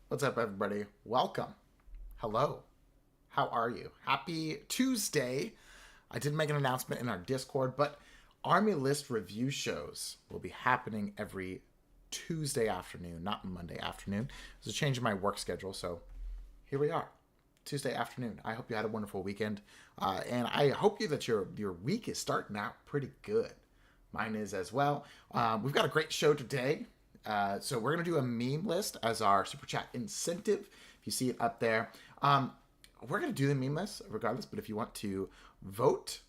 What's up, everybody? Welcome. Hello. How are you? Happy Tuesday. I did make an announcement in our Discord, but Army List review shows will be happening every Tuesday afternoon, not Monday afternoon. There's a change in my work schedule, so here we are, Tuesday afternoon. I hope you had a wonderful weekend, and I hope that your week is starting out pretty good. Mine is as well. We've got a great show today. So we're going to do a meme list as our super chat incentive. If you see it up there, we're going to do the meme list regardless. But if you want to vote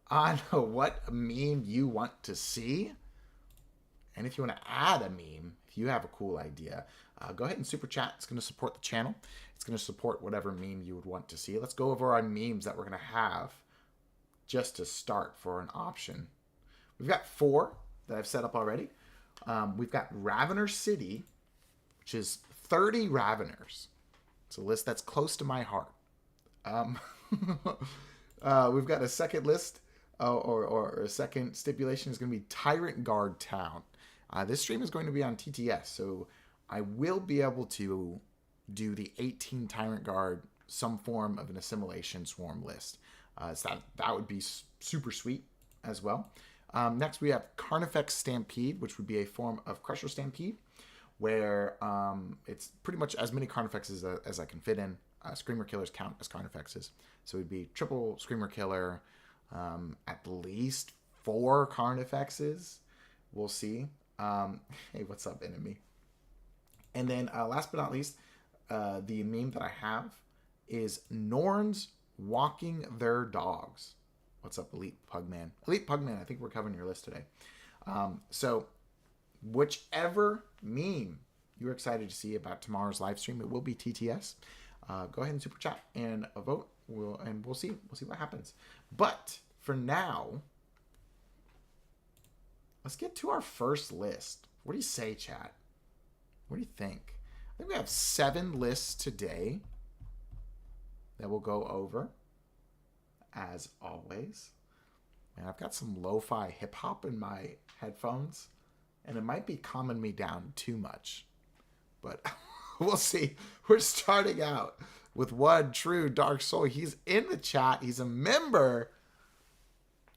on what meme you want to see, and if you want to add a meme, if you have a cool idea, go ahead and super chat. It's going to support the channel. It's going to support whatever meme you would want to see. Let's go over our memes that we're going to have just to start for an option. We've got 4 that I've set up already. We've got Ravener City, which is 30 Raveners. It's a list that's close to my heart. We've got a second list, or a second stipulation is going to be Tyrant Guard Town. This stream is going to be on TTS, so I will be able to do the 18 Tyrant Guard, some form of an assimilation swarm list. So that would be super sweet as well. Next, we have Carnifex Stampede, which would be a form of Crusher Stampede, where it's pretty much as many Carnifexes as I can fit in. Screamer Killers count as Carnifexes. So it would be triple Screamer Killer, at least 4 Carnifexes. We'll see. Hey, what's up, enemy? And then last but not least, the meme that I have is Norns walking their dogs. What's up, Elite Pugman? Elite Pugman, I think we're covering your list today. So whichever meme you're excited to see about tomorrow's live stream, it will be TTS. Go ahead and super chat and vote. We'll see what happens. But for now, let's get to our first list. What do you say, chat? What do you think? I think we have 7 lists today that we'll go over. As always. And I've got some lo-fi hip-hop in my headphones, and it might be calming me down too much, but we'll see. We're starting out with One True Dark Soul. He's in the chat. He's a member.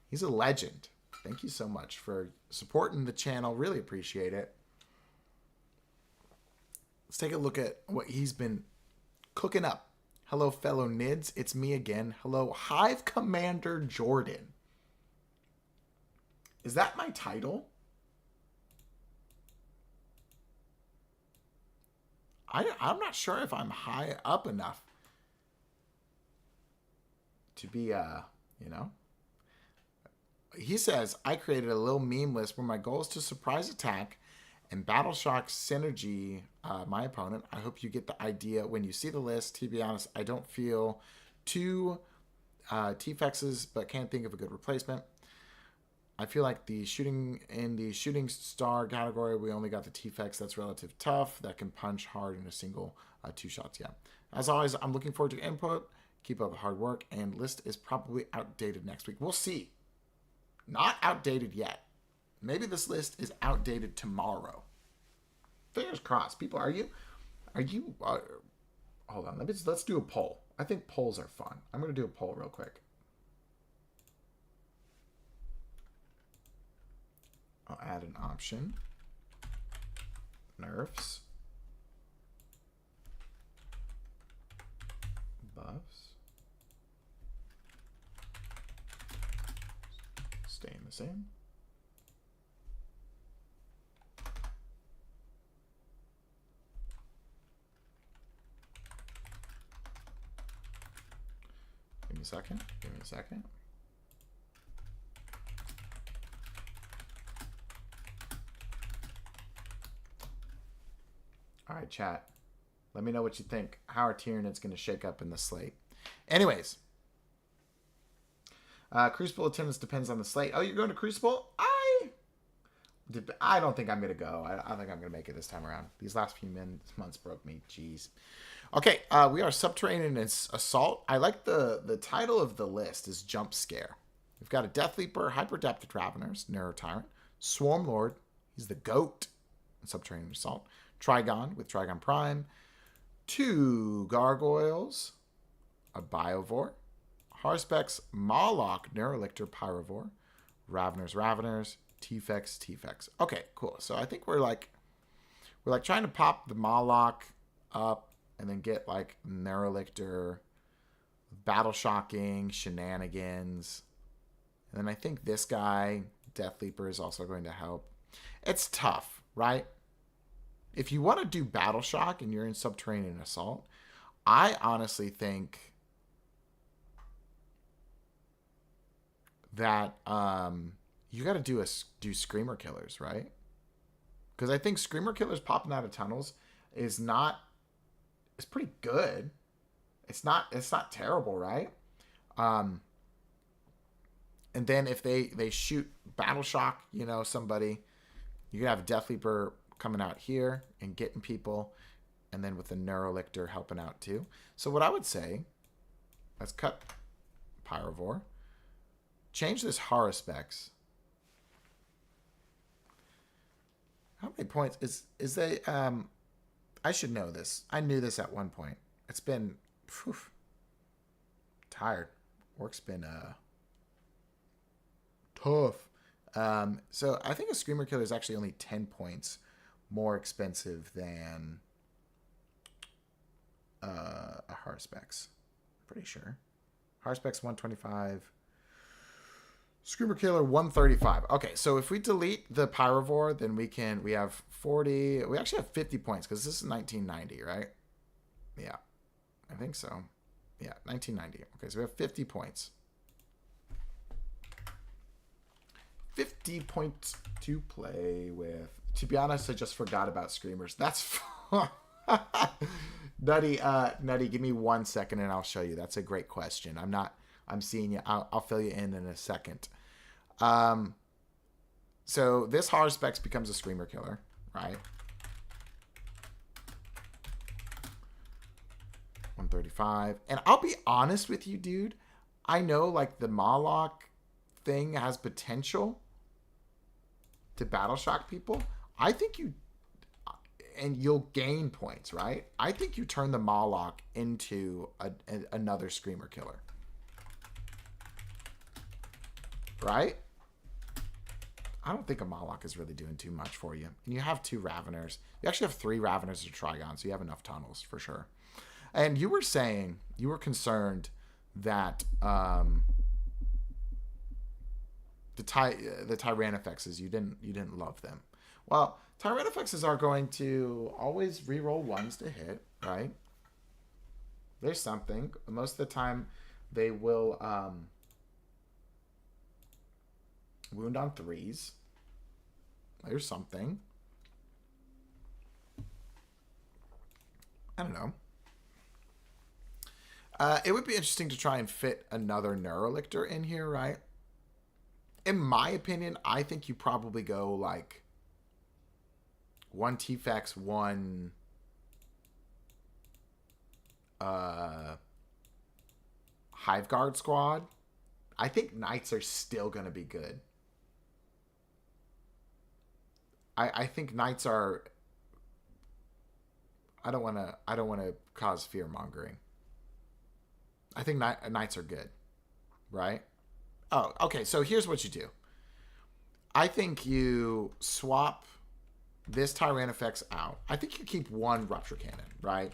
He's a legend. Thank you so much for supporting the channel. Really appreciate it. Let's take a look at what he's been cooking up. Hello, fellow Nids. It's me again. Hello, Hive Commander Jordan. Is that my title? I'm not sure if I'm high up enough to be, you know. He says, I created a little meme list where my goal is to surprise attack and Battle Shock synergy my opponent. I hope you get the idea when you see the list. To be honest, I don't feel too T-Fexes, but can't think of a good replacement. I feel like the shooting star category, we only got the T-Fex that's relative tough, that can punch hard in a single 2 shots. Yeah. As always, I'm looking forward to input. Keep up the hard work, and list is probably outdated next week. We'll see. Not outdated yet. Maybe this list is outdated tomorrow. Fingers crossed. People, are you, hold on. Let's do a poll. I think polls are fun. I'm going to do a poll real quick. I'll add an option. Nerfs. Buffs. Staying the same. Give me a second. Give me a second. All right, chat. Let me know what you think. How are Tyranids going to shake up in the slate? Anyways. Crucible attendance depends on the slate. Oh, you're going to Crucible? I don't think I'm going to go. I don't think I'm going to make it this time around. These last few months broke me. Jeez. Okay, we are Subterranean Assault. I like the title of the list is Jumpscare. We've got a Death Leaper, Hyperdepth Raveners, Narrow Tyrant, Swarm Lord. He's the GOAT in Subterranean Assault. Trigon with Trigon Prime. 2 Gargoyles, a Biovore. Harspecs, Mawloc, Neurolictor, Pyrovore. Raveners, T-Fex. Okay, cool. So I think we're like trying to pop the Mawloc up and then get like Neurolictor, Battle Shocking, Shenanigans. And then I think this guy, Death Leaper, is also going to help. It's tough, right? If you want to do Battle Shock and you're in Subterranean Assault, I honestly think that you got to do Screamer Killers, right? Because I think Screamer Killers popping out of tunnels is pretty good. It's not terrible, right? And then if they shoot Battle Shock, somebody, you can have a Death Leaper coming out here and getting people, and then with the Neurolictor helping out too. So what I would say, let's cut Pyrovore, change this Harspecs. How many points is they? I should know this. I knew this at one point. It's been tired. Work's been tough. So I think a Screamer Killer is actually only 10 points more expensive than a Harspecs. Pretty sure. Harspecs 125. Screamer Killer 135. Okay, so if we delete the Pyrovore, then we have 40. We actually have 50 points because this is 1990, right? Yeah, I think so. Yeah, 1990. Okay, so we have 50 points. 50 points to play with. To be honest, I just forgot about Screamers. That's Nutty, give me 1 second and I'll show you. That's a great question. I'm seeing you. I'll fill you in a second. So this Harspecs becomes a Screamer Killer, right? 135. And I'll be honest with you, dude. I know like the Mawloc thing has potential to Battle Shock people. I think you'll gain points, right? I think you turn the Mawloc into another Screamer Killer. Right? I don't think a Mawloc is really doing too much for you. And you have 2 Raveners. You actually have 3 Raveners or Trigon, so you have enough tunnels for sure. And you were saying, you were concerned that the Tyrannifexes, you didn't love them. Well, Tyrannifexes are going to always reroll 1s to hit, right? There's something. Most of the time, they will wound on 3s. There's something. I don't know. It would be interesting to try and fit another Neurolictor in here, right? In my opinion, I think you probably go like 1 T-Fex, 1 Hiveguard squad. I think Knights are still going to be good. I think Knights are... I don't want to cause fear-mongering. I think Knights are good, right? Oh, okay, so here's what you do. I think you swap this Tyranid effect's out. I think you keep one Rupture Cannon, right?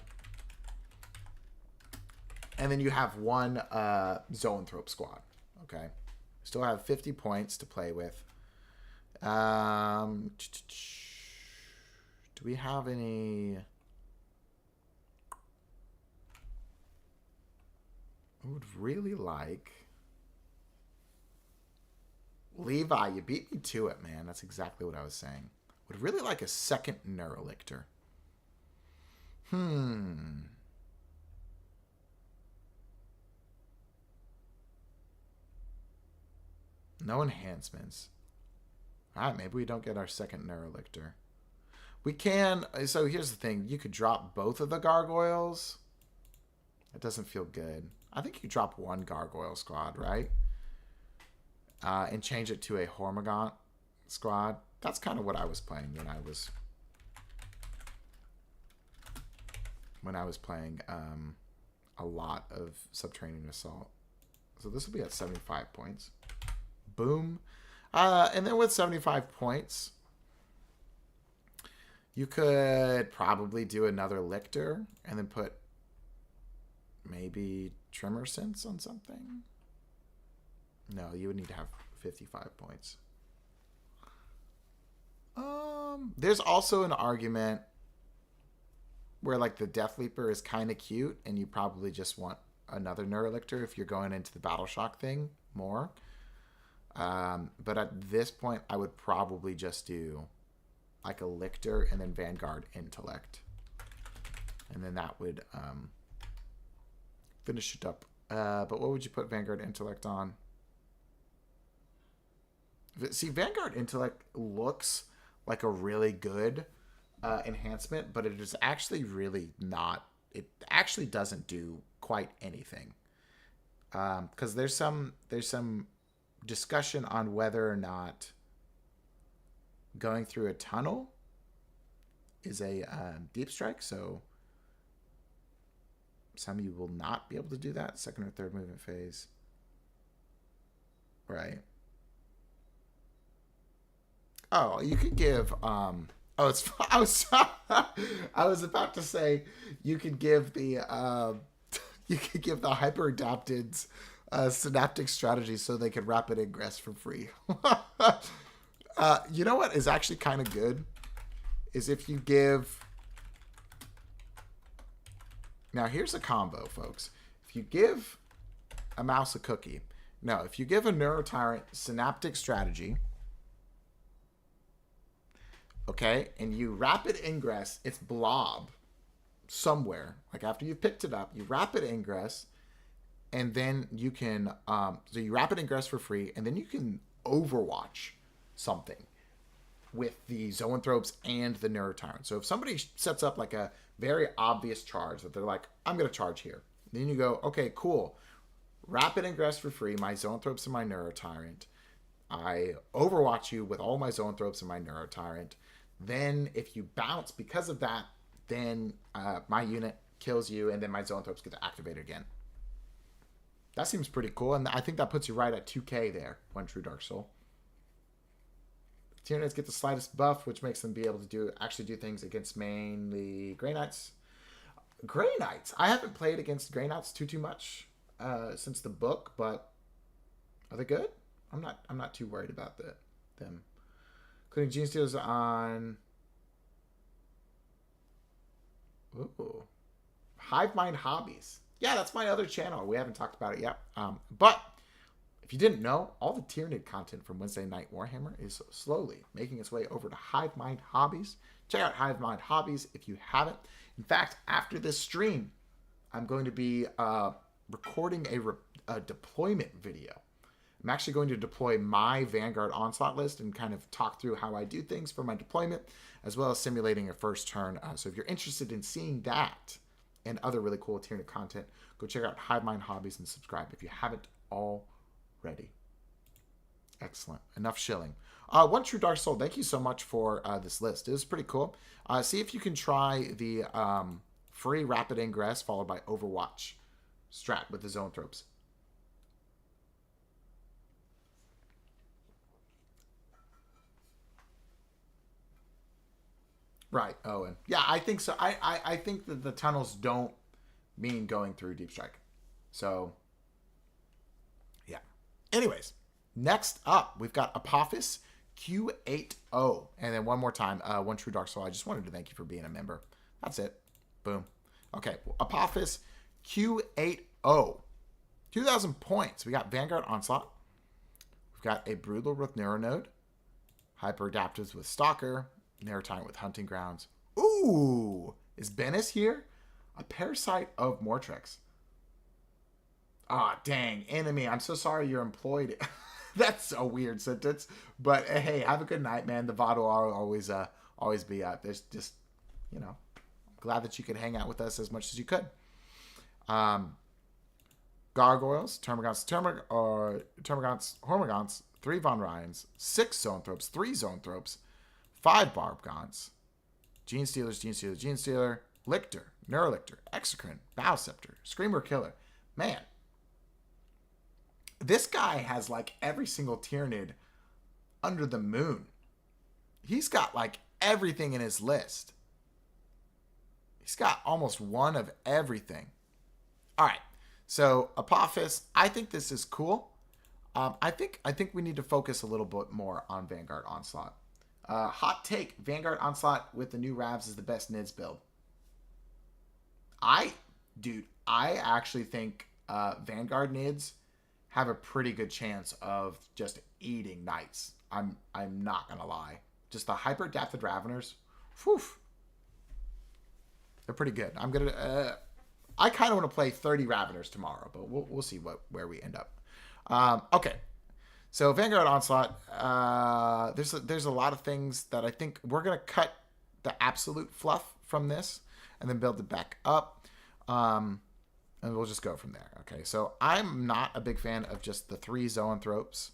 And then you have one Zoanthrope squad, okay? Still have 50 points to play with. Do we have any... I would really like... Levi, you beat me to it, man. That's exactly what I was saying. Would really like a second Neurolictor. No enhancements. Alright, maybe we don't get our second Neurolictor. We can... So here's the thing. You could drop both of the Gargoyles. That doesn't feel good. I think you drop one Gargoyle squad, right? And change it to a Hormigaunt squad. That's kind of what I was playing when I was playing a lot of Subterranean Assault. So this will be at 75 points. Boom. And then with 75 points, you could probably do another Lictor and then put maybe Tremor Sense on something. No, you would need to have 55 points. There's also an argument where like the Death Leaper is kind of cute and you probably just want another Neurolictor if you're going into the Battle Shock thing more. But at this point, I would probably just do like a Lictor and then Vanguard Intellect. And then that would finish it up. But what would you put Vanguard Intellect on? See, Vanguard Intellect looks like a really good enhancement, but it is actually really not. It actually doesn't do quite anything. Because there's some discussion on whether or not going through a tunnel is a deep strike. So some of you will not be able to do that second or third movement phase, right? Oh, you could give it's I was about to say you could give the hyper adapteds synaptic strategy so they could rapid ingress for free. You know what is actually kind of good is if you give... Now here's a combo, folks. If you give a mouse a cookie, no, if you give a Neurotyrant synaptic strategy, okay, and you rapid ingress its blob somewhere, like after you've picked it up, you rapid ingress, and then you can, so you rapid ingress for free, and then you can overwatch something with the Zoanthropes and the Neurotyrant. So if somebody sets up like a very obvious charge that they're like, I'm going to charge here. Then you go, okay, cool. Rapid ingress for free, my Zoanthropes and my Neurotyrant. I overwatch you with all my Zoanthropes and my Neurotyrant. Then if you bounce because of that, then my unit kills you, and then my Zoanthropes get to activate again. That seems pretty cool, and I think that puts you right at 2k there, One True Dark Soul. Tyranids get the slightest buff, which makes them be able to actually do things against mainly Grey Knights. Grey Knights! I haven't played against Grey Knights too much since the book, but are they good? I'm not too worried about them. Including Gene Stealers on... Ooh. Hive Mind Hobbies. Yeah, that's my other channel. We haven't talked about it yet. But if you didn't know, all the Tyranid content from Wednesday Night Warhammer is slowly making its way over to Hive Mind Hobbies. Check out Hive Mind Hobbies if you haven't. In fact, after this stream, I'm going to be recording a deployment video. I'm actually going to deploy my Vanguard Onslaught list and kind of talk through how I do things for my deployment, as well as simulating a first turn. So if you're interested in seeing that and other really cool Tyranid content, go check out Hive Mind Hobbies and subscribe if you haven't already. Excellent. Enough shilling. One True Dark Soul, thank you so much for this list. It was pretty cool. See if you can try the free rapid ingress followed by Overwatch strat with the Zoanthropes. Right, Owen. Yeah, I think so. I think that the tunnels don't mean going through Deep Strike. So, yeah. Anyways, next up, we've got Apophis Q80. And then one more time, One True Dark Soul. I just wanted to thank you for being a member. That's it. Boom. Okay, Apophis Q80. 2,000 points. We got Vanguard Onslaught. We've got a Broodlord with Neuronode. Hyper Adaptives with Stalker. Narrowtime with Hunting Grounds. Ooh! Is Bennis here? A Parasite of Mortrex. Ah, dang. Enemy, I'm so sorry you're employed. That's a weird sentence. But hey, have a good night, man. The VOD will always be up. There's just, you know, glad that you could hang out with us as much as you could. Gargoyles, Termagants, Hormagaunts, 3 Von Ryans, 6 Zoanthropes, 3 Zoanthropes, 5 Barbgaunts, Gene Stealer, Lictor, Neurolictor, Exocrine, Bowscepter, Screamer Killer. Man, this guy has like every single Tyranid under the moon. He's got like everything in his list. He's got almost one of everything. All right. So Apophis, I think this is cool. I think we need to focus a little bit more on Vanguard Onslaught. Hot take: Vanguard Onslaught with the new Ravs is the best Nids build. I actually think Vanguard Nids have a pretty good chance of just eating Knights. I'm not gonna lie. Just the hyper adapted Raveners, whew, they're pretty good. I kind of want to play 30 Raveners tomorrow, but we'll see where we end up. Okay, so Vanguard Onslaught. There's a lot of things that I think we're gonna cut the absolute fluff from this, and then build it back up, and we'll just go from there. Okay, so I'm not a big fan of just the 3 Zoanthropes.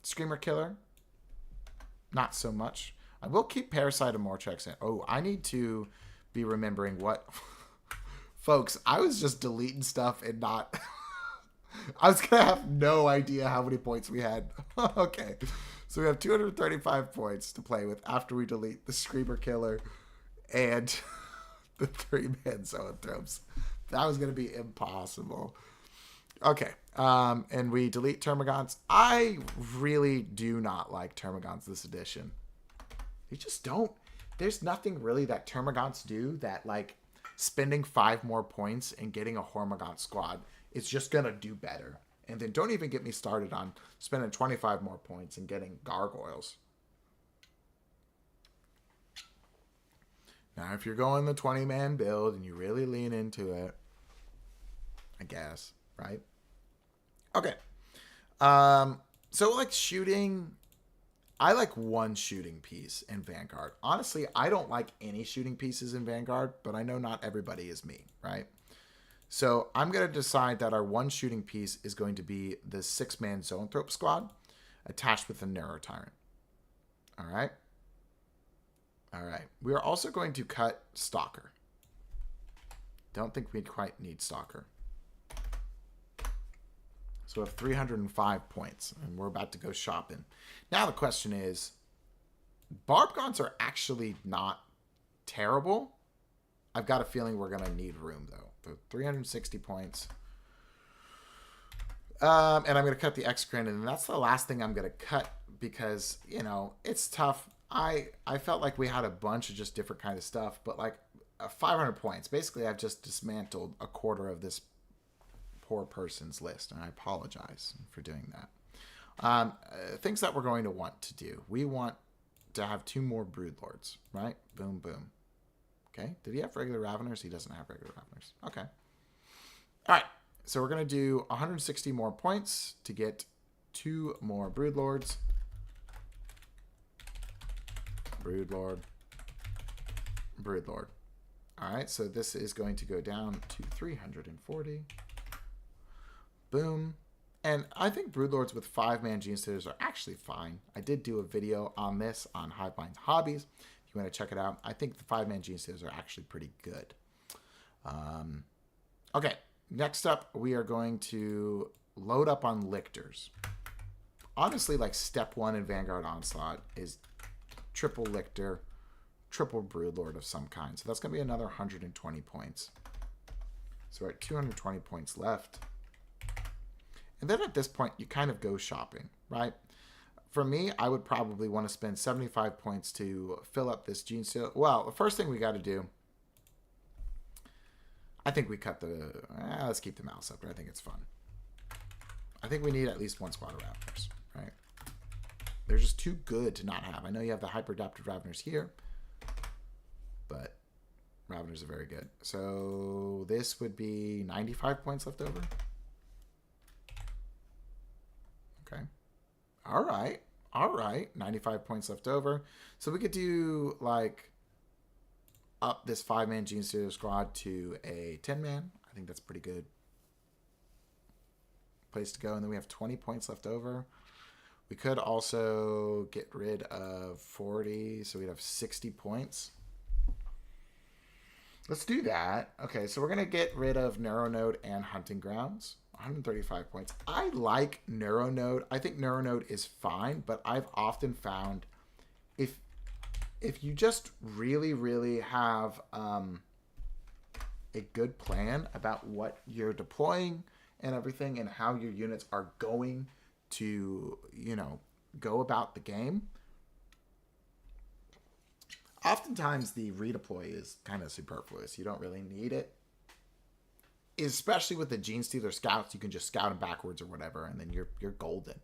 Screamer Killer, not so much. I will keep Parasite of Mortrex in. Oh, I need to be remembering what folks, I was just deleting stuff and not I was gonna have no idea how many points we had. Okay, so we have 235 points to play with after we delete the Screamer Killer and the 3-man Zoanthropes. That was gonna be impossible. Okay, and we delete Termagants. I really do not like Termagants this edition. They just don't. There's nothing really that Termagants do that, like, spending 5 more points and getting a Hormagaunt squad, it's just going to do better. And then don't even get me started on spending 25 more points and getting Gargoyles. Now, if you're going the 20-man build and you really lean into it, I guess, right? Okay. So, like, shooting... I like one shooting piece in Vanguard. Honestly, I don't like any shooting pieces in Vanguard, but I know not everybody is me, right? So I'm going to decide that our one shooting piece is going to be the 6-man Zoanthrope squad attached with a Neuro Tyrant. All right? All right. We are also going to cut Stalker. Don't think we quite need Stalker. So we have 305 points, and we're about to go shopping. Now the question is, Barbgaunts are actually not terrible. I've got a feeling we're going to need room, though. So 360 points. And I'm going to cut the Exocrine, and that's the last thing I'm going to cut because, you know, it's tough. I felt like we had a bunch of just different kind of stuff, but like 500 points. Basically, I've just dismantled a quarter of this poor person's list, and I apologize for doing that. Things that we're going to want to do. We want to have 2 more Broodlords, right? Boom, boom. Okay. Did he have regular Raveners? He doesn't have regular Raveners. Okay. All right. So we're going to do 160 more points to get 2 more Broodlords. Broodlord. Broodlord. All right. So this is going to go down to 340. Boom. And I think Broodlords with 5-man Gene Stealers are actually fine. I did do a video on this on Hivemind's Hobbies. If you want to check it out, I think the 5-man Gene Stealers are actually pretty good. Okay, next up, we are going to load up on Lictors. Honestly, like, step 1 in Vanguard Onslaught is triple Lictor, triple Broodlord of some kind. So that's going to be another 120 points. So we're at 220 points left. And then at this point, you kind of go shopping, right? For me, I would probably want to spend 75 points to fill up this Gene Stealer. Well, the first thing we got to do, I think we cut the... let's keep the mouse up, but I think it's fun. I think we need at least one squad of Raveners, right? They're just too good to not have. I know you have the hyper-adaptive Raveners here, but Raveners are very good. So this would be 95 points left over. Okay. All right. All right. 95 points left over. So we could do, like, up this 5-man Gene Stealer squad to a 10-man. I think that's pretty good place to go. And then we have 20 points left over. We could also get rid of 40, so we'd have 60 points. Let's do that. Okay, so we're going to get rid of Narrow Node and Hunting Grounds. 135 points. I like Narrow Node. I think Narrow Node is fine, but I've often found if you just really, really have a good plan about what you're deploying and everything and how your units are going to, you know, go about the game, oftentimes the redeploy is kind of superfluous. You don't really need it. Especially with the Gene Stealer scouts, you can just scout them backwards or whatever, and then you're golden.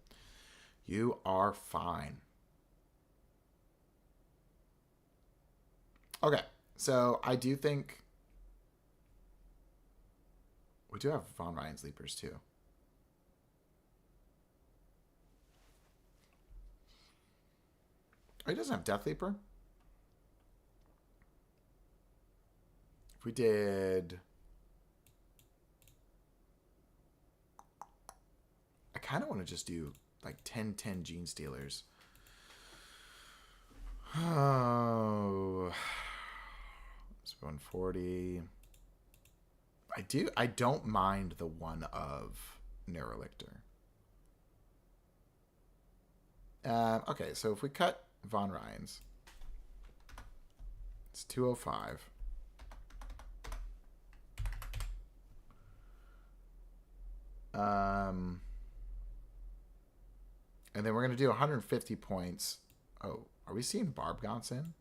You are fine. Okay, so I do think we do have Von Ryan's Leapers too. Oh, he doesn't have Death Leaper? If we did... I kind of want to just do like 10-10 Gene Stealers. Oh... It's 140. I don't mind the one of Narrow Lictor. Okay, so if we cut Von Ryan's, it's 205. And then we're going to do 150 points. Oh, are we seeing Barb Gonson?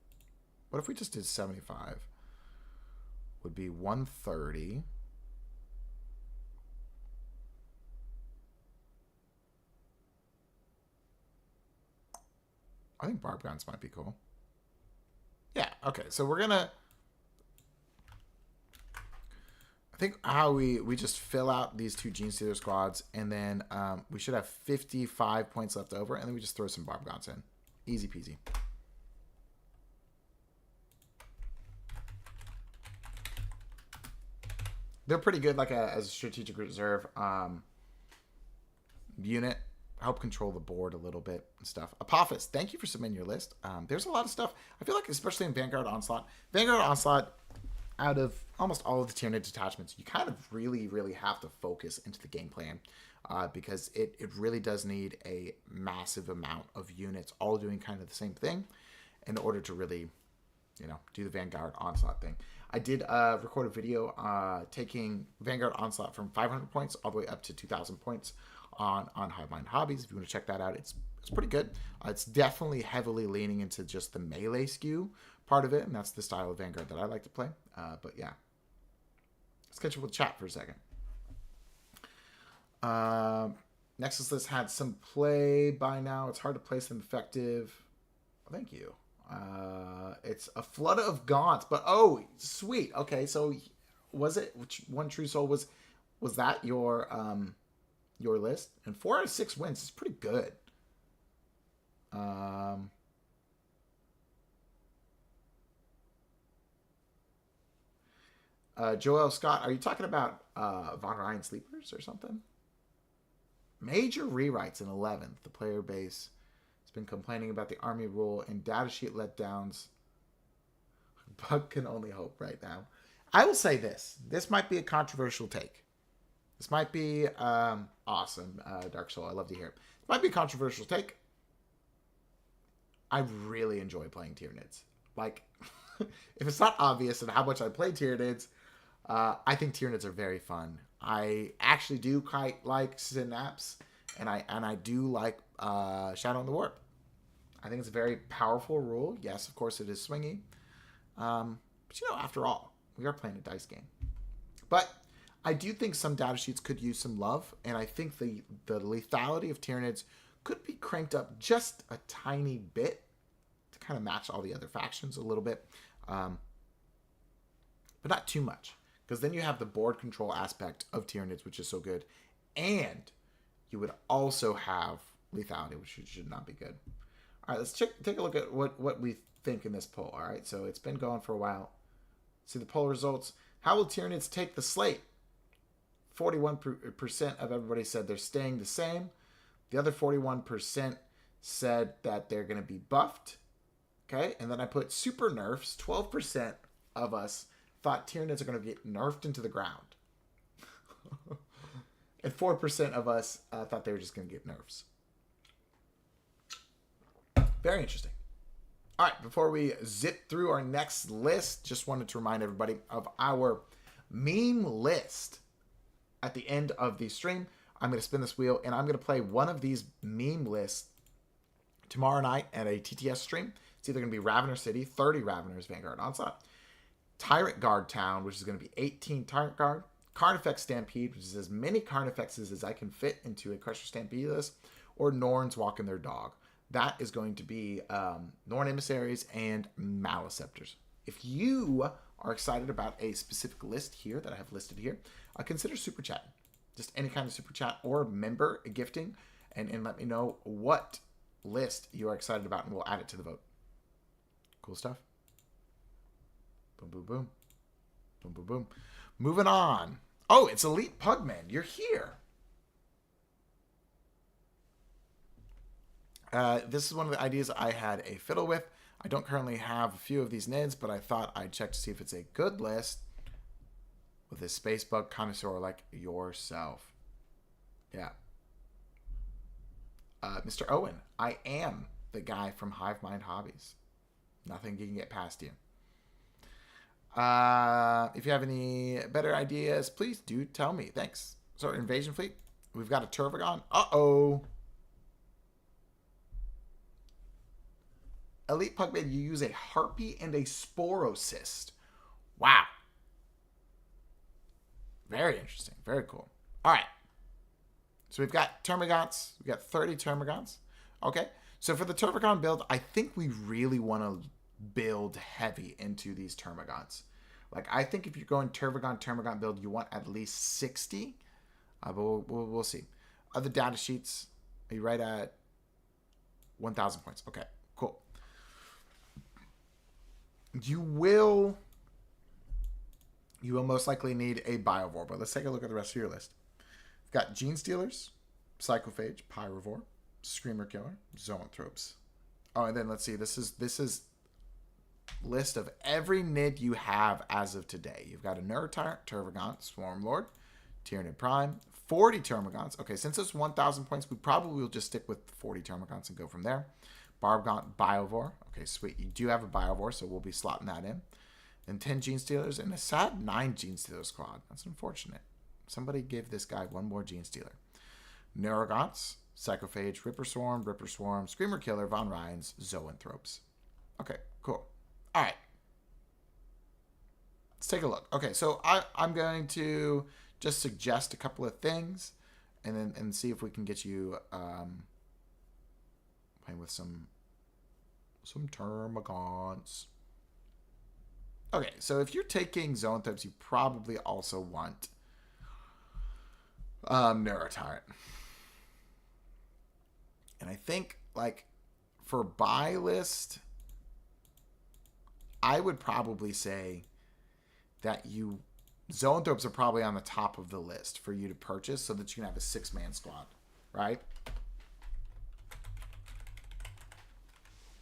What if we just did 75? Would be 130. I think Barb Guns might be cool. Yeah, okay. So we're going to... I think how we just fill out these two Gene Stealer squads, and then we should have 55 points left over, and then we just throw some Barb Guns in. Easy peasy. They're pretty good, like as a strategic reserve unit. Help control the board a little bit and stuff. Apophis, thank you for submitting your list. There's a lot of stuff. I feel like, especially in Vanguard Onslaught, out of almost all of the Tyranid detachments, you kind of really, really have to focus into the game plan because it really does need a massive amount of units all doing kind of the same thing in order to really, you know, do the Vanguard Onslaught thing. I did record a video taking Vanguard Onslaught from 500 points all the way up to 2,000 points on Hivemind Hobbies. If you want to check that out, it's pretty good. It's definitely heavily leaning into just the melee skew part of it, and that's the style of Vanguard that I like to play. But yeah, let's catch up with chat for a second. Nexus List had some play by now. It's hard to place them effective. Oh, thank you. It's a flood of gaunts, but oh, sweet. Okay, so was it which one True Soul was that your list? And 4 out of 6 wins is pretty good. Joel Scott, are you talking about Von Ryan Sleepers or something? Major rewrites in 11th. The player base has been complaining about the army rule and datasheet letdowns. Bug can only hope right now. I will say this. This might be a controversial take. This might be awesome, Dark Soul. I love to hear it. This might be a controversial take. I really enjoy playing Tyranids. Like, if it's not obvious in how much I play Tyranids, I think Tyranids are very fun. I actually do quite like Synapse, and I do like Shadow in the Warp. I think it's a very powerful rule. Yes, of course, it is swingy. But, after all, we are playing a dice game. But I do think some data sheets could use some love, and I think the lethality of Tyranids could be cranked up just a tiny bit to kind of match all the other factions a little bit. But not too much. Because then you have the board control aspect of Tyranids, which is so good. And you would also have lethality, which should not be good. All right, let's take a look at what we think in this poll. All right, so it's been going for a while. See the poll results. How will Tyranids take the slate? 41% of everybody said they're staying the same. The other 41% said that they're going to be buffed. Okay, and then I put super nerfs. 12% of us thought Tyranids are going to get nerfed into the ground. And 4% of us thought they were just going to get nerfs. Very interesting. All right, before we zip through our next list, just wanted to remind everybody of our meme list. At the end of the stream, I'm going to spin this wheel, and I'm going to play one of these meme lists tomorrow night at a TTS stream. It's either going to be Ravener City, 30 Raveners, Vanguard Onslaught, Tyrant Guard Town, which is going to be 18 Tyrant Guard, Carnifex Stampede, which is as many Carnifexes as I can fit into a Crusher Stampede list, or Norns walking their dog. That is going to be Norn Emissaries and Maleceptors. If you are excited about a specific list here that I have listed here, consider super chat. Just any kind of super chat or member gifting, and let me know what list you are excited about, and we'll add it to the vote. Cool stuff. Boom, boom, boom. Boom, boom, boom. Moving on. Oh, it's Elite Pugman. You're here. This is one of the ideas I had a fiddle with. I don't currently have a few of these NIDs, but I thought I'd check to see if it's a good list with a space bug connoisseur like yourself. Yeah. Mr. Owen, I am the guy from Hive Mind Hobbies. Nothing can get past you. If you have any better ideas, please do tell me. Thanks. So, Invasion Fleet. We've got a Turvagon. Uh-oh. Elite Pugman, you use a Harpy and a Sporocyst. Wow. Very interesting. Very cool. All right. So we've got Termagants. We've got 30 Termagants. Okay. So for the Termagant build, I think we really want to build heavy into these Termagants. Like, I think if you're going Termagant build, you want at least 60. But we'll see. Other data sheets, are you right at 1,000 points? Okay, cool. You will most likely need a Biovore, but let's take a look at the rest of your list. We've got Gene Stealers, Psychophage, Pyrovore, Screamer Killer, Zoanthropes. Oh, and then let's see. This is list of every NID you have as of today. You've got a Neurotyrant, Termagant, Swarmlord, Tyranid Prime, 40 Termagants. Okay, since it's 1,000 points, we probably will just stick with 40 Termagants and go from there. Barbgaunt, Biovore. Okay, sweet. You do have a Biovore, so we'll be slotting that in. And 10 Gene Stealers and a sad 9 Gene Stealer squad. That's unfortunate. Somebody give this guy one more Gene Stealer. Neurogaunts, Psychophage, Ripper Swarm, Screamer Killer, Von Ryans, Zoanthropes. Okay, cool. All right. Let's take a look. Okay, so I'm going to just suggest a couple of things and see if we can get you playing with some Termagants. Okay, so if you're taking Zoanthropes, you probably also want Neurotyrant. And I think, like, for buy list, I would probably say that Zoanthropes are probably on the top of the list for you to purchase so that you can have a 6-man squad, right?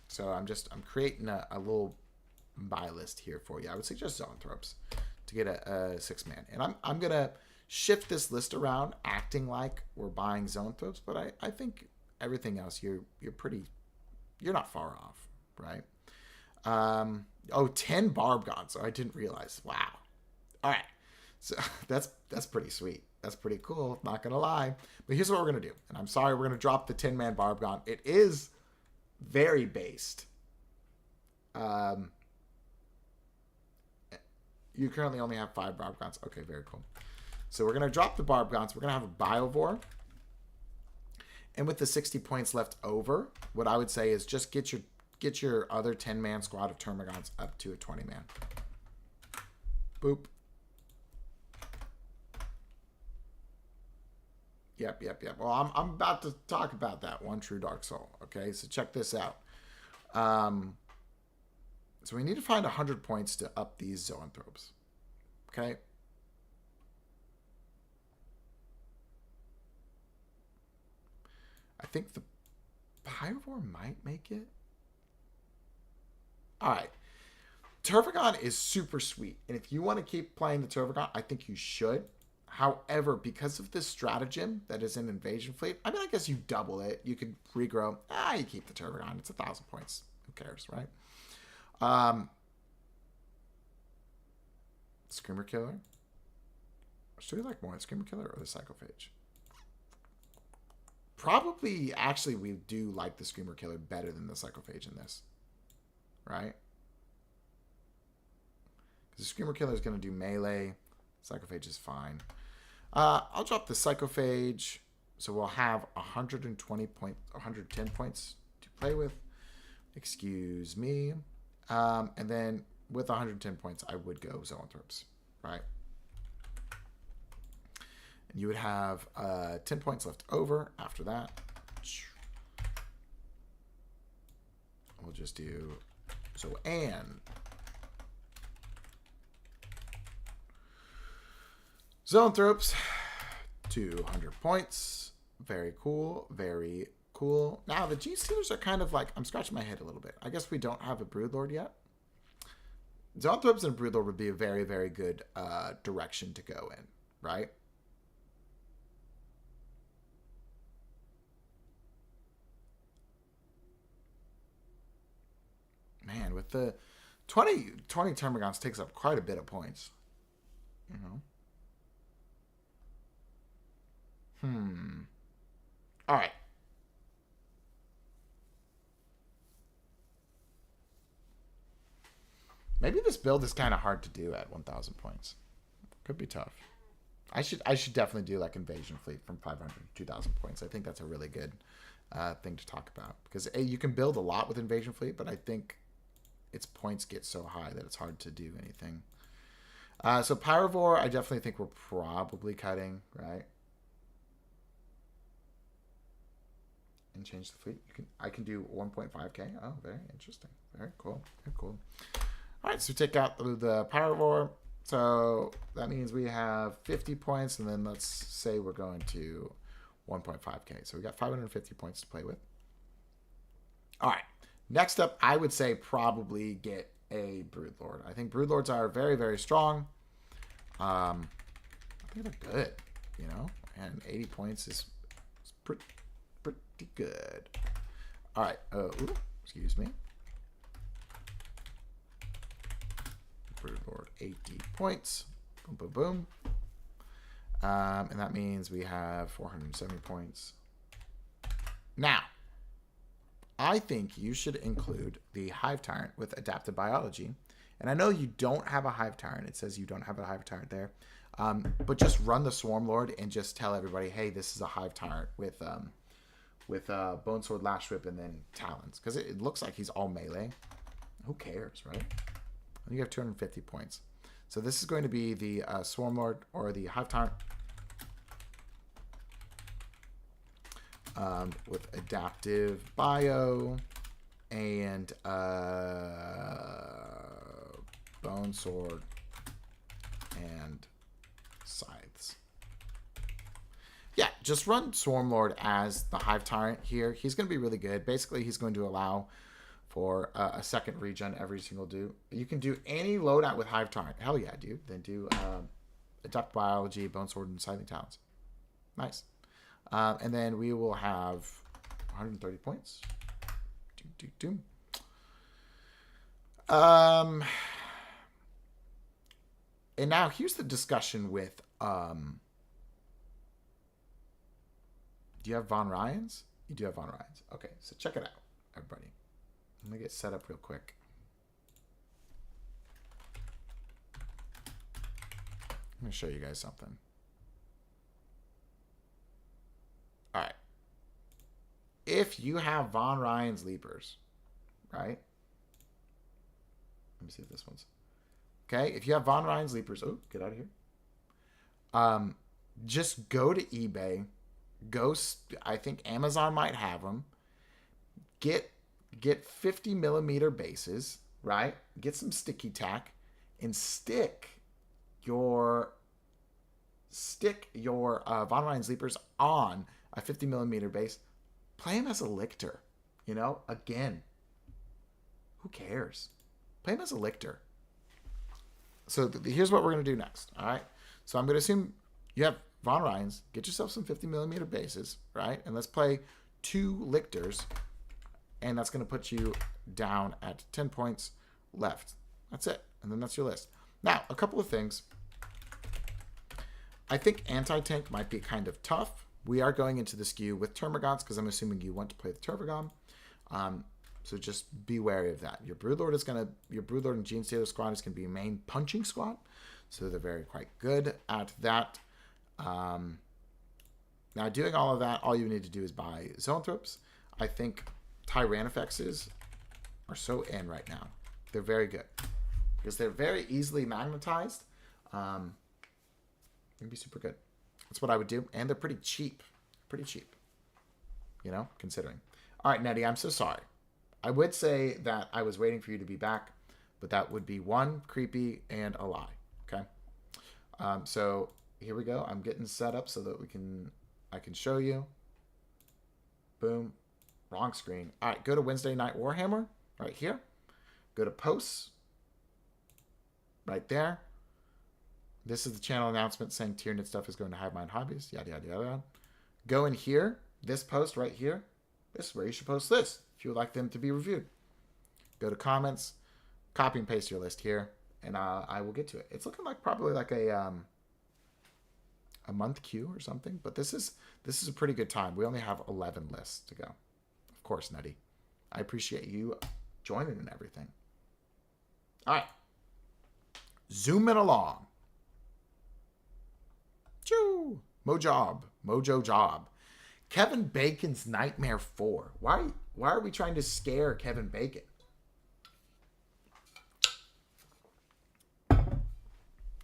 So I'm creating a little buy list here for you. I would suggest Zoanthropes to get a 6-man. And I'm going to shift this list around acting like we're buying Zoanthropes, but I think everything else you're pretty you're not far off, right? Oh, 10 barb guns. Oh, I didn't realize. Wow. All right. So that's pretty sweet. That's pretty cool. Not going to lie. But here's what we're going to do. And I'm sorry, we're going to drop the 10-man barb gun. It is very based. You currently only have 5 barb guns. Okay, very cool. So we're going to drop the barb guns. We're going to have a biovore. And with the 60 points left over, what I would say is just get your other 10-man squad of termagants up to a 20-man. Boop. Yep. Well, I'm about to talk about that one true Dark Soul. Okay, so check this out. So we need to find 100 points to up these zoanthropes. Okay. I think the Pyrovore might make it. All right. Tervagon is super sweet. And if you want to keep playing the Tervagon, I think you should. However, because of this stratagem that is in Invasion Fleet, I mean, I guess you double it. You could regrow. You keep the Tervagon. It's 1,000 points. Who cares, right? Screamer Killer. Should we like more the Screamer Killer or the Psychophage? Probably, actually, we do like the Screamer Killer better than the Psychophage in this. Right? Because the Screamer Killer is going to do melee. Psychophage is fine. I'll drop the Psychophage. So we'll have 110 points to play with. Excuse me. And then with 110 points, I would go Zoanthropes. Right? And you would have 10 points left over after that. We'll just do and Zoanthropes, 200 points. Very cool. Very cool. Now, the G-Stealers are kind of like, I'm scratching my head a little bit. I guess we don't have a Broodlord yet. Zoanthropes and Broodlord would be a very, very good direction to go in, right? Man, with the 20 Termagants takes up quite a bit of points. You know? All right. Maybe this build is kind of hard to do at 1,000 points. Could be tough. I should definitely do like Invasion Fleet from 500 to 2,000 points. I think that's a really good thing to talk about because you can build a lot with Invasion Fleet, but I think its points get so high that it's hard to do anything. So Pyrovore, I definitely think we're probably cutting, right? And change the fleet. I can do 1.5k. Oh, very interesting. Very cool. Very cool. All right, so take out the Pyrovore. So that means we have 50 points, and then let's say we're going to 1.5k. So we got 550 points to play with. All right. Next up, I would say probably get a Broodlord. I think Broodlords are very, very strong. I think they're good, you know? And 80 points is pretty good. All right. Excuse me. Broodlord, 80 points. Boom, boom, boom. And that means we have 470 points. Now, I think you should include the Hive Tyrant with Adaptive Biology. And I know you don't have a Hive Tyrant. It says you don't have a Hive Tyrant there. But just run the Swarm Lord and just tell everybody, hey, this is a Hive Tyrant with Bone Sword, Lash Whip, and then Talons. Because it looks like he's all melee. Who cares, right? And you have 250 points. So this is going to be the Swarm Lord or the Hive Tyrant. With Adaptive Bio and Bone Sword and Scythes. Yeah, just run Swarm Lord as the Hive Tyrant here. He's going to be really good. Basically, he's going to allow for a second regen every single do. You can do any loadout with Hive Tyrant. Hell yeah, dude. Then do Adaptive Biology, Bone Sword, and Scything Talons. Nice. And then we will have 130 points to And now here's the discussion with do you have Von Ryans? You do have Von Ryans. Okay, so check it out, everybody. Let me get set up real quick. I'm going to show you guys something. All right. If you have Von Ryan's Leapers, right? Let me see if this one's... Okay, if you have Von Ryan's Leapers... Oh, get out of here. Just go to eBay. Go... I think Amazon might have them. Get 50 millimeter bases, right? Get some sticky tack and stick your Von Ryan's Leapers on a 50 millimeter base. Play him as a lictor, you know. Again, who cares? Play him as a lictor. So here's what we're gonna do next. All right. So I'm gonna assume you have Von Ryan's. Get yourself some 50 millimeter bases, right? And let's play 2 lictors, and that's gonna put you down at 10 points left. That's it, and then that's your list. Now, a couple of things. I think anti-tank might be kind of tough. We are going into the skew with Termagants because I'm assuming you want to play the Termagant. So just be wary of that. Your Broodlord and Genestealer squad is going to be your main punching squad. So they're very quite good at that. Now doing all of that, all you need to do is buy Zoanthropes. I think Tyranifexes are so in right now. They're very good because they're very easily magnetized. It'd be super good. That's what I would do. And they're pretty cheap. Pretty cheap. You know, considering. All right, Nettie, I'm so sorry. I would say that I was waiting for you to be back, but that would be 1, creepy, and a lie. Okay? So here we go. I'm getting set up so that I can show you. Boom. Wrong screen. All right, go to Wednesday Night Warhammer right here. Go to posts. Right there. This is the channel announcement saying Tyranid stuff is going to Hive Mind Hobbies. Yada, yada, yada. Go in here. This post right here. This is where you should post this if you would like them to be reviewed. Go to comments. Copy and paste your list here. And I will get to it. It's looking like probably like a month queue or something. But this is a pretty good time. We only have 11 lists to go. Of course, Nettie. I appreciate you joining and everything. All right. Zooming along. Choo! Mojo job. Kevin Bacon's Nightmare 4. Why are we trying to scare Kevin Bacon? All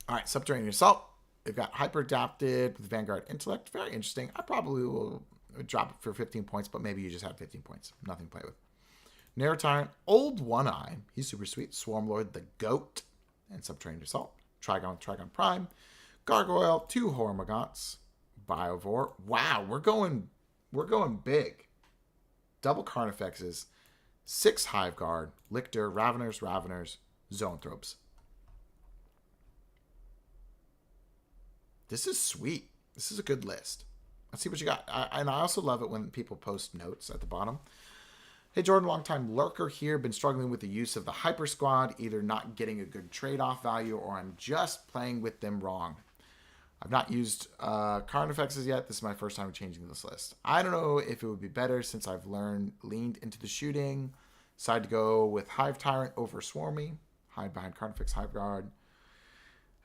right, Subterranean Assault. They've got hyper adapted with Vanguard Intellect. Very interesting. I probably will drop it for 15 points, but maybe you just have 15 points. Nothing to play with. Narrow Tyrant. Old One Eye. He's super sweet. Swarmlord the Goat. And Subterranean Assault. Trigon Prime. Gargoyle, 2 Hormagaunts, Biovore. Wow, we're going big. Double Carnifexes, 6 Hive Guard, Lictor, Raveners, Zoanthropes. This is sweet. This is a good list. Let's see what you got. And I also love it when people post notes at the bottom. Hey, Jordan, longtime lurker here. Been struggling with the use of the Hyper Squad, either not getting a good trade-off value or I'm just playing with them wrong. I've not used Carnifexes yet. This is my first time changing this list. I don't know if it would be better since I've leaned into the shooting. Decided to go with Hive Tyrant over Swarmy. Hide behind Carnifex, Hive Guard.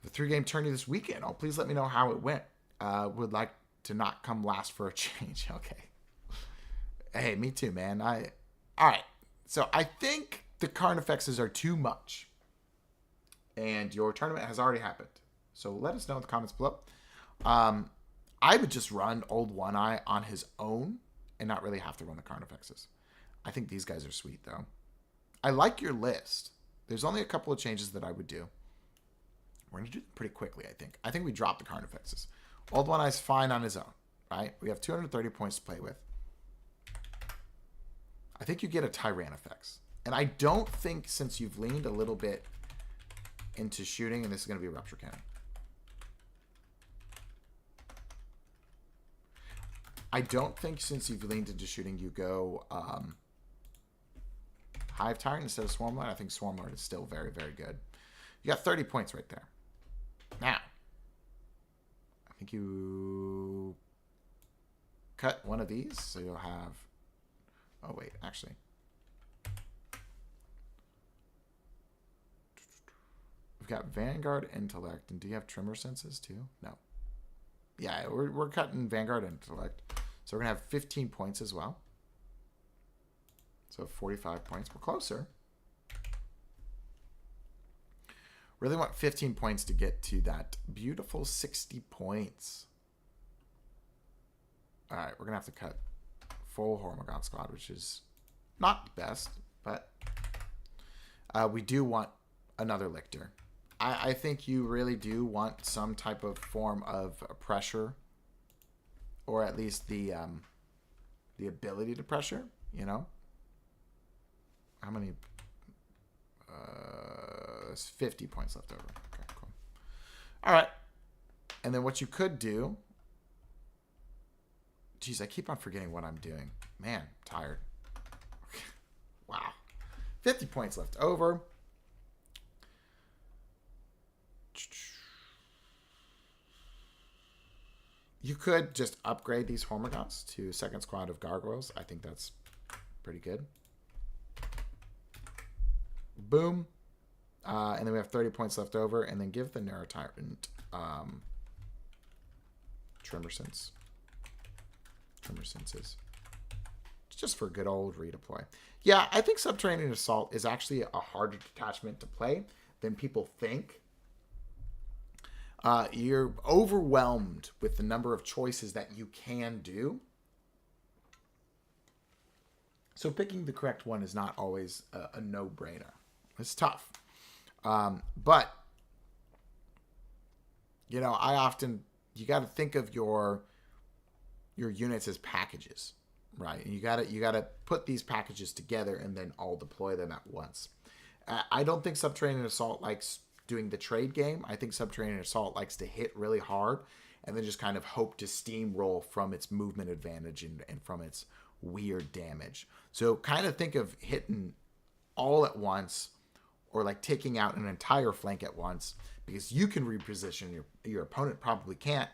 The 3-game tourney this weekend. Oh, please let me know how it went. Would like to not come last for a change. Okay. Hey, me too, man. All right. So I think the Carnifexes are too much. And your tournament has already happened. So let us know in the comments below. I would just run Old One Eye on his own and not really have to run the Carnifexes. I think these guys are sweet, though. I like your list. There's only a couple of changes that I would do. We're going to do them pretty quickly, I think. I think we drop the Carnifexes. Old One Eye's fine on his own, right? We have 230 points to play with. I think you get a Tyranifex. And I don't think, since you've leaned a little bit into shooting, and this is going to be a Rupture Cannon. I don't think since you've leaned into shooting, you go Hive Tyrant instead of Swarmlord. I think Swarmlord is still very, very good. You got 30 points right there. Now, I think you cut one of these, so you'll have... Oh, wait, actually. We've got Vanguard Intellect, and do you have Tremor Senses too? No. Yeah, we're cutting Vanguard Intellect. So we're going to have 15 points as well. So 45 points. We're closer. Really want 15 points to get to that beautiful 60 points. All right, we're going to have to cut full Hormagaunt squad, which is not the best, but we do want another Lictor. I think you really do want some type of form of pressure, or at least the ability to pressure, you know? How many... there's 50 points left over. Okay, cool. All right. And then what you could do... Jeez, I keep on forgetting what I'm doing. Man, I'm tired. Wow. 50 points left over. You could just upgrade these Hormagaunts to second squad of Gargoyles. I think that's pretty good. Boom. And then we have 30 points left over. And then give the Neurotyrant Tremor Sense. Tremor Senses. Just for good old redeploy. Yeah, I think Subterranean Assault is actually a harder detachment to play than people think. You're overwhelmed with the number of choices that you can do. So picking the correct one is not always a no-brainer. It's tough. But, you know, you got to think of your units as packages, right? And you got to put these packages together and then all deploy them at once. I don't think Subterranean Assault likes doing the trade game. I think Subterranean Assault likes to hit really hard and then just kind of hope to steamroll from its movement advantage and from its weird damage. So kind of think of hitting all at once, or like taking out an entire flank at once, because you can reposition, your opponent probably can't,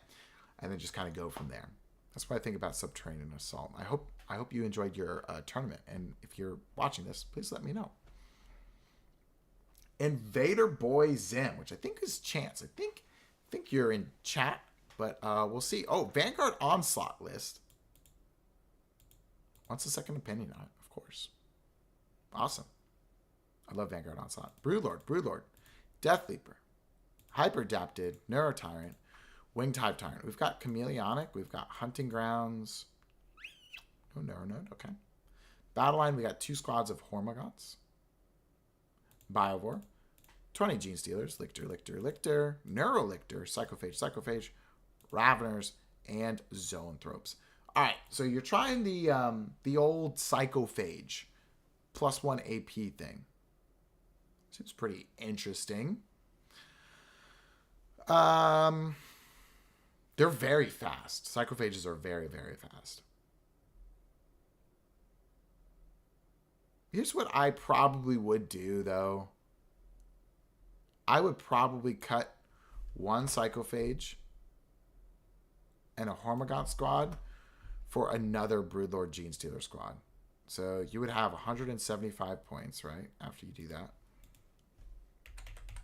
and then just kind of go from there. That's what I think about Subterranean Assault. I hope you enjoyed your tournament, and if you're watching this, please let me know. Invader Boy Zim, which I think is Chance. I think you're in chat, but we'll see. Oh, Vanguard Onslaught list. Wants a second opinion on it, of course. Awesome. I love Vanguard Onslaught. Broodlord, Death Leaper, Hyper Adapted, Neurotyrant, Winged Hive Tyrant. We've got Chameleonic. We've got Hunting Grounds. Oh, Neuronode. Okay. Battle Line, we got 2 squads of Hormagaunts. Biovore. 20 Gene Stealers. Lictor. Neurolictor. Psychophage. Raveners. And Zoanthropes. Alright, so you're trying the old Psychophage +1 AP thing. Seems pretty interesting. They're very fast. Psychophages are very, very fast. Here's what I probably would do, though. I would probably cut 1 Psychophage and a Hormagaunt squad for another Broodlord Gene Stealer squad. So you would have 175 points, right, after you do that.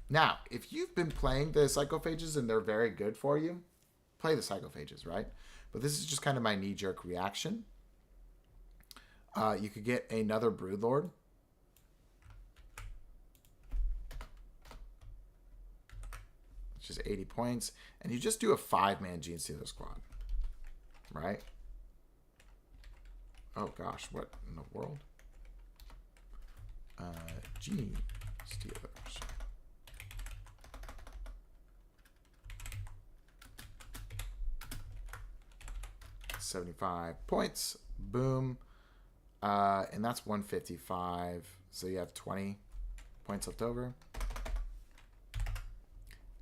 Now, if you've been playing the Psychophages and they're very good for you, play the Psychophages, right? But this is just kind of my knee-jerk reaction. You could get another Broodlord. Which is 80 points. And you just do a 5-man Gene Stealer squad. Right? Oh gosh, what in the world? Gene Stealers. $75 points. Boom. And that's 155. So you have 20 points left over.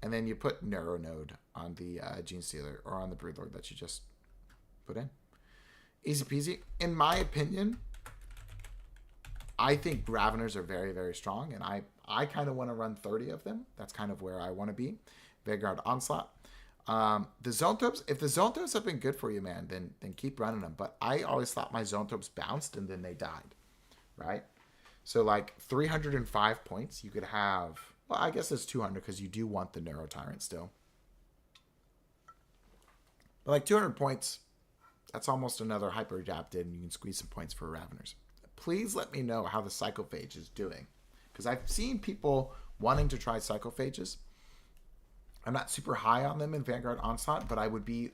And then you put Neuronode on the Gene Stealer, or on the Broodlord that you just put in. Easy peasy. In my opinion, I think Raveners are very, very strong, and I kind of want to run 30 of them. That's kind of where I want to be. Vanguard Onslaught. The Zoanthropes, if the Zoanthropes have been good for you, man, then keep running them. But I always thought my Zoanthropes bounced and then they died, right? So like 305 points, you could have, well, I guess it's 200 because you do want the Neuro Tyrant still. But like 200 points, that's almost another Hyper Adapted, and you can squeeze some points for Raveners. Please let me know how the Psychophage is doing, because I've seen people wanting to try Psychophages. I'm not super high on them in Vanguard Onslaught, but I would be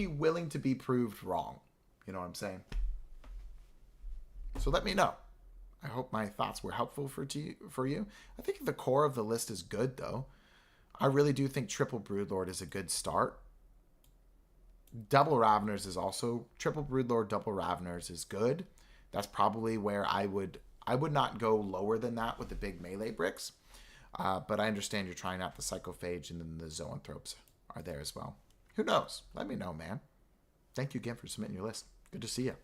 willing to be proved wrong. You know what I'm saying? So let me know. I hope my thoughts were helpful for you. I think the core of the list is good, though. I really do think Triple Broodlord is a good start. Double Raveners is also, Triple Broodlord, Double Raveners is good. That's probably where I would not go lower than that with the big melee bricks. But I understand you're trying out the Psychophage, and then the Zoanthropes are there as well. Who knows? Let me know, man. Thank you again for submitting your list. Good to see you.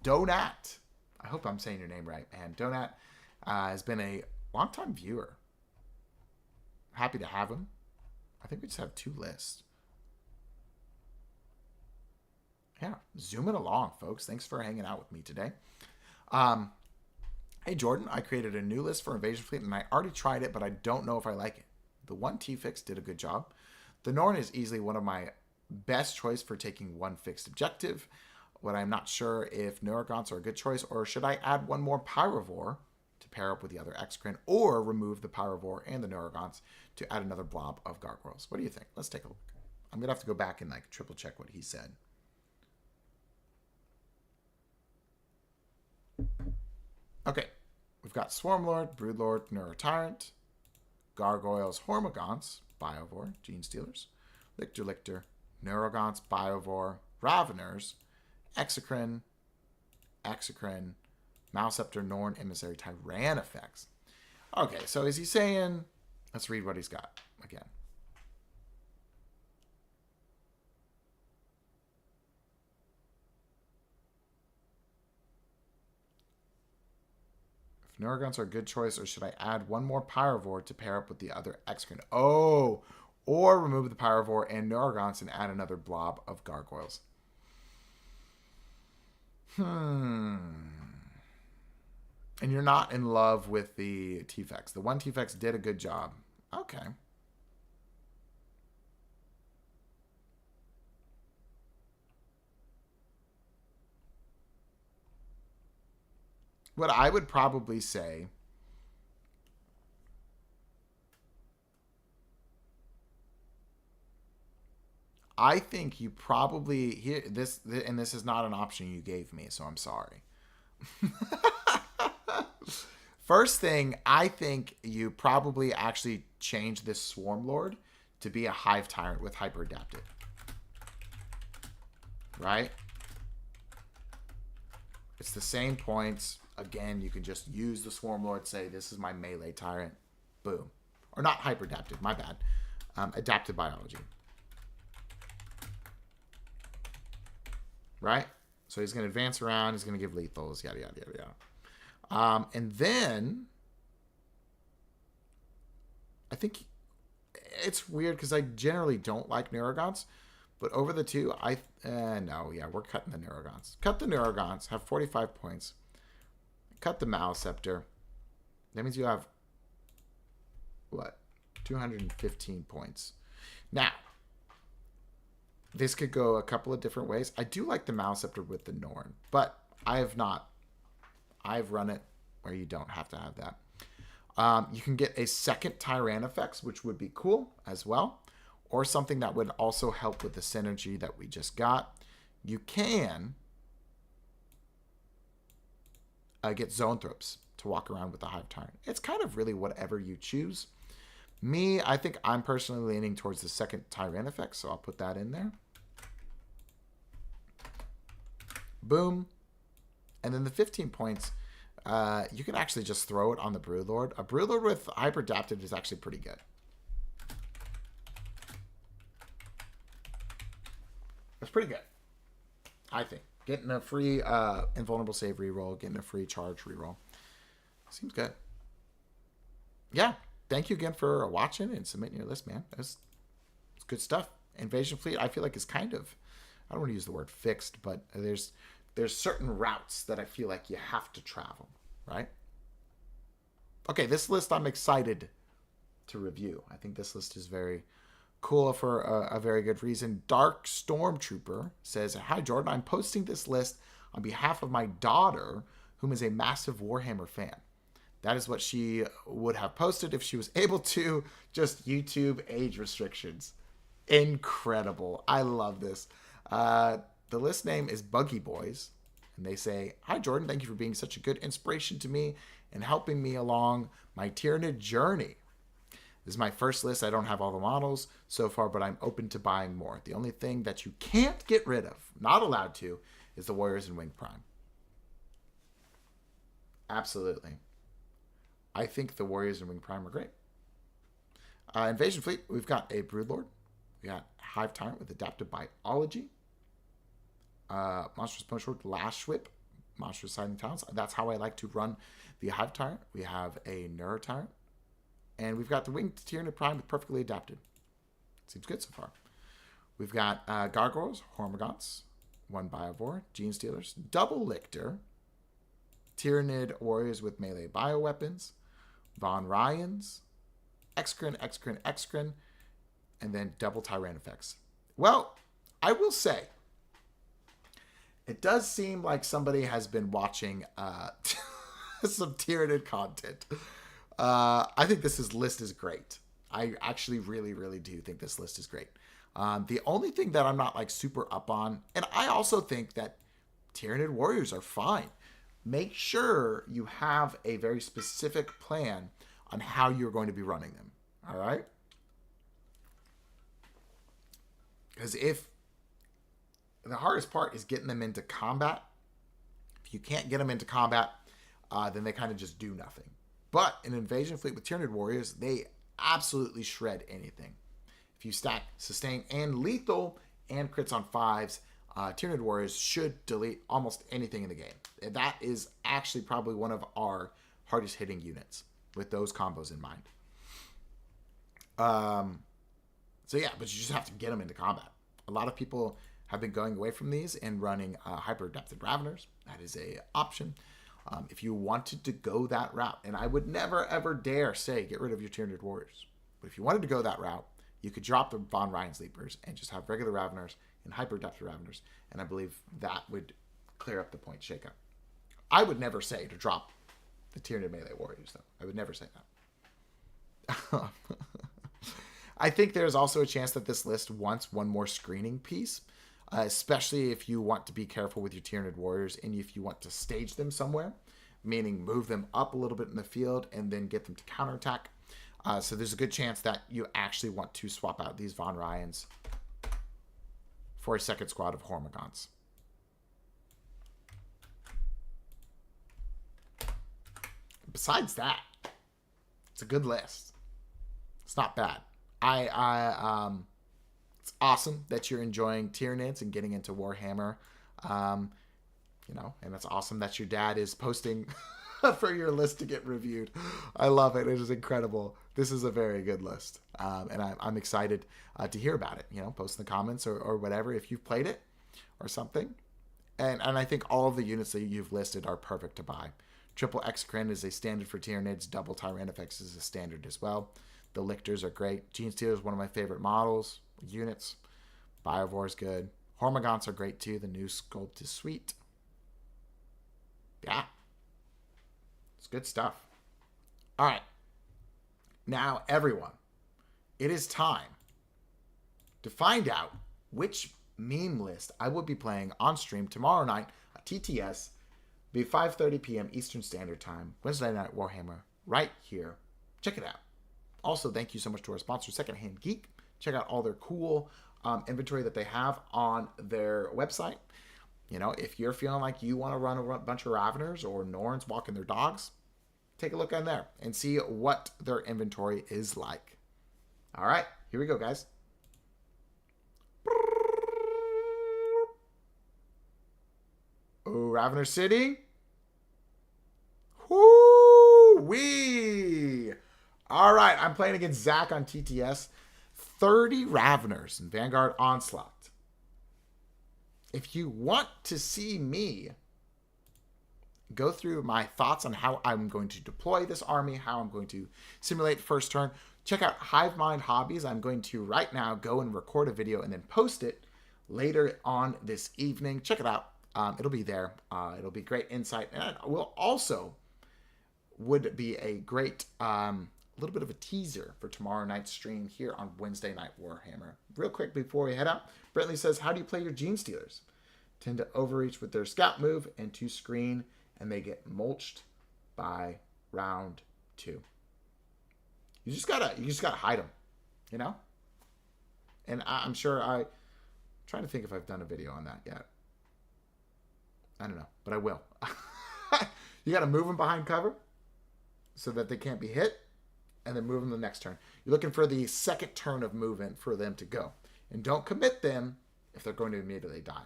Donat. I hope I'm saying your name right, man. Donat has been a longtime viewer. Happy to have him. I think we just have 2 lists. Yeah, zooming along, folks. Thanks for hanging out with me today. Hey, Jordan, I created a new list for Invasion Fleet, and I already tried it, but I don't know if I like it. The 1 T-Fix did a good job. The Norn is easily one of my best choice for taking 1 fixed objective. What I'm not sure if Neurogons are a good choice, or should I add 1 more Pyrovore to pair up with the other Excrin, or remove the Pyrovore and the Neurogons to add another blob of Gargoyles. What do you think? Let's take a look. I'm going to have to go back and like triple check what he said. Okay, we've got Swarmlord, Broodlord, Neurotyrant, Gargoyles, Hormigons, Biovore, Gene Stealers, Lictor, Neurogons, Biovore, Raveners, Exocrine, Mouseceptor, Norn, Emissary, Tyrannifex. Okay, so is he saying, let's read what he's got again. Neurogons are a good choice, or should I add 1 more Pyrovore to pair up with the other Excrin? Oh, or remove the Pyrovore and Neurogons and add another blob of Gargoyles. And you're not in love with the T-Fex. The 1 T-Fex did a good job. Okay. What I would probably say, I think you probably here this, and this is not an option you gave me, so I'm sorry. First thing, I think you probably actually change this Swarmlord to be a Hive Tyrant with Hyper Adapted. Right? It's the same points. Again, you can just use the Swarmlord, say, this is my melee tyrant. Boom. Or not hyper-adapted, my bad. Adapted biology. Right? So he's going to advance around. He's going to give lethals, yada, yada, yada, yada. And then, I think it's weird because I generally don't like Neurogons. But over the 2, no, yeah, we're cutting the Neurogons. Cut the Neurogons, have 45 points. Cut the Mouseceptor. That means you have, what, 215 points. Now, this could go a couple of different ways. I do like the Mouseceptor with the Norn, but I've run it where you don't have to have that. You can get a second Tyrannifex, which would be cool as well, or something that would also help with the synergy that we just got. You can get Zoanthropes to walk around with the Hive Tyrant. It's kind of really whatever you choose. Me, I think I'm personally leaning towards the second Tyrannifex, so I'll put that in there. Boom. And then the 15 points, you can actually just throw it on the Broodlord. A Broodlord with Hyper Adapted is actually pretty good. It's pretty good, I think. Getting a free Invulnerable Save reroll, getting a free Charge reroll. Seems good. Yeah. Thank you again for watching and submitting your list, man. It's good stuff. Invasion Fleet, I feel like, is kind of, I don't want to use the word fixed, but there's certain routes that I feel like you have to travel, right? Okay, this list I'm excited to review. I think this list is very cool for a very good reason. Dark Stormtrooper says, "Hi Jordan, I'm posting this list on behalf of my daughter, whom is a massive Warhammer fan. That is what she would have posted if she was able to. Just YouTube age restrictions." Incredible. I love this. The list name is Buggy Boys. And they say, "Hi Jordan, thank you for being such a good inspiration to me and helping me along my Tyranid journey. This is my first list. I don't have all the models so far, but I'm open to buying more. The only thing that you can't get rid of, not allowed to, is the Warriors and Wing Prime." Absolutely. I think the Warriors and Wing Prime are great. Invasion Fleet, we've got a Broodlord. We got Hive Tyrant with Adaptive Biology. Monstrous Punchword, Lash Whip, Monstrous Siding Talents. That's how I like to run the Hive Tyrant. We have a Neuro Tyrant. And we've got the Winged Tyranid Prime with Perfectly Adapted. Seems good so far. We've got Gargoyles, Hormagaunts, 1 Biovore, Gene Stealers, Double Lictor, Tyranid Warriors with Melee Bioweapons, Von Ryans, Excrin, and then double Tyrannifex. Well, I will say, it does seem like somebody has been watching some Tyranid content. I think this list is great. I actually really, really do think this list is great. The only thing that I'm not like super up on, and I also think that Tyranid Warriors are fine. Make sure you have a very specific plan on how you're going to be running them. All right? Because if the hardest part is getting them into combat, if you can't get them into combat, then they kind of just do nothing. But in Invasion Fleet with Tyranid Warriors, they absolutely shred anything. If you stack Sustain and Lethal and crits on 5s, Tyranid Warriors should delete almost anything in the game. That is actually probably one of our hardest hitting units with those combos in mind. So yeah, but you just have to get them into combat. A lot of people have been going away from these and running Hyper-Adapted Raveners. That is a option. If you wanted to go that route, and I would never ever dare say get rid of your Tyranid Warriors, but if you wanted to go that route, you could drop the Von Ryan Sleepers and just have regular Raveners and Hyper-Adapted Raveners, and I believe that would clear up the point shakeup. I would never say to drop the Tyranid Melee Warriors, though. I would never say that. I think there's also a chance that this list wants one more screening piece, especially if you want to be careful with your Tyranid Warriors and if you want to stage them somewhere, meaning move them up a little bit in the field and then get them to counterattack. So there's a good chance that you actually want to swap out these Von Ryans for a second squad of Hormagaunts. Besides that, it's a good list. It's not bad. It's awesome that you're enjoying Tyranids and getting into Warhammer. And it's awesome that your dad is posting for your list to get reviewed. I love it. It is incredible. This is a very good list. And I'm excited to hear about it. Post in the comments or whatever if you've played it or something. And I think all of the units that you've listed are perfect to buy. Triple Excrin is a standard for Tyranids. Double Tyrannifex is a standard as well. The Lictors are great. Gene Stealer is one of my favorite models, units. Biovore is good. Hormagaunts are great too. The new sculpt is sweet. Yeah. It's good stuff. All right. Now, everyone, it is time to find out which meme list I will be playing on stream tomorrow night at TTS. Be 5:30 p.m. Eastern Standard Time. Wednesday Night Warhammer. Right here. Check it out. Also, thank you so much to our sponsor, Secondhand Geek. Check out all their cool inventory that they have on their website. If you're feeling like you want to run a bunch of Raveners or Norns walking their dogs, take a look on there and see what their inventory is like. All right, here we go, guys. Oh, Ravener City. Whoo! Woo-wee! All right, I'm playing against Zach on TTS. 30 Raveners in Vanguard Onslaught. If you want to see me go through my thoughts on how I'm going to deploy this army, how I'm going to simulate first turn, check out Hive Mind Hobbies. I'm going to right now go and record a video and then post it later on this evening. Check it out. It'll be there. It'll be great insight. And it will also would be a great little bit of a teaser for tomorrow night's stream here on Wednesday Night Warhammer. Real quick before we head out, Brentley says, how do you play your Gene Stealers? Tend to overreach with their scout move and to screen, and they get mulched by round 2. You just gotta hide them, you know? And I'm sure I'm trying to think if I've done a video on that yet. I don't know, but I will. You gotta move them behind cover so that they can't be hit, and then move them the next turn. You're looking for the second turn of movement for them to go. And don't commit them if they're going to immediately die.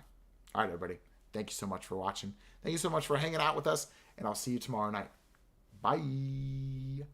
All right, everybody. Thank you so much for watching. Thank you so much for hanging out with us, and I'll see you tomorrow night. Bye.